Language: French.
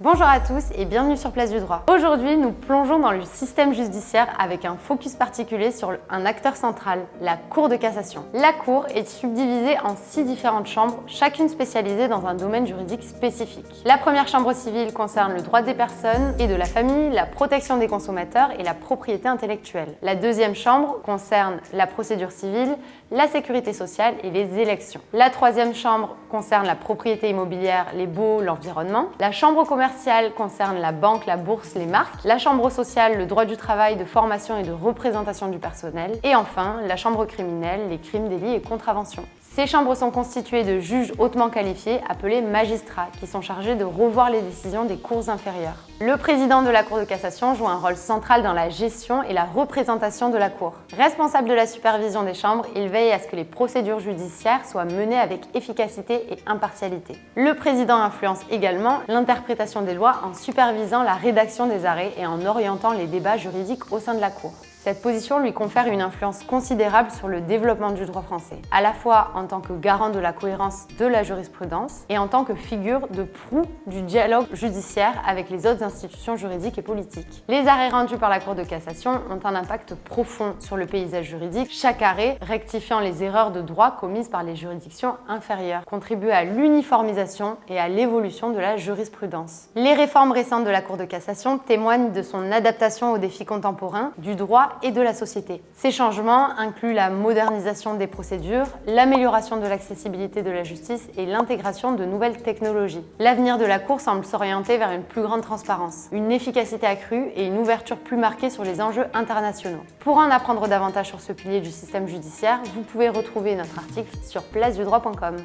Bonjour à tous et bienvenue sur Place du Droit. Aujourd'hui, nous plongeons dans le système judiciaire avec un focus particulier sur un acteur central, la Cour de cassation. La Cour est subdivisée en 6 différentes chambres, chacune spécialisée dans un domaine juridique spécifique. La première chambre civile concerne le droit des personnes et de la famille, la protection des consommateurs et la propriété intellectuelle. La deuxième chambre concerne la procédure civile, la sécurité sociale et les élections. La troisième chambre concerne la propriété immobilière, les baux, l'environnement. La chambre commerciale concerne la banque, la bourse, les marques. La chambre sociale, le droit du travail, de formation et de représentation du personnel. Et enfin, la chambre criminelle, les crimes, délits et contraventions. Ces chambres sont constituées de juges hautement qualifiés, appelés magistrats, qui sont chargés de revoir les décisions des cours inférieures. Le président de la Cour de cassation joue un rôle central dans la gestion et la représentation de la Cour. Responsable de la supervision des chambres, il veille à ce que les procédures judiciaires soient menées avec efficacité et impartialité. Le président influence également l'interprétation des lois en supervisant la rédaction des arrêts et en orientant les débats juridiques au sein de la Cour. Cette position lui confère une influence considérable sur le développement du droit français, à la fois en tant que garant de la cohérence de la jurisprudence et en tant que figure de proue du dialogue judiciaire avec les autres institutions juridiques et politiques. Les arrêts rendus par la Cour de cassation ont un impact profond sur le paysage juridique, chaque arrêt rectifiant les erreurs de droit commises par les juridictions inférieures, contribue à l'uniformisation et à l'évolution de la jurisprudence. Les réformes récentes de la Cour de cassation témoignent de son adaptation aux défis contemporains du droit et de la société. Ces changements incluent la modernisation des procédures, l'amélioration de l'accessibilité de la justice et l'intégration de nouvelles technologies. L'avenir de la Cour semble s'orienter vers une plus grande transparence, une efficacité accrue et une ouverture plus marquée sur les enjeux internationaux. Pour en apprendre davantage sur ce pilier du système judiciaire, vous pouvez retrouver notre article sur placedudroit.com.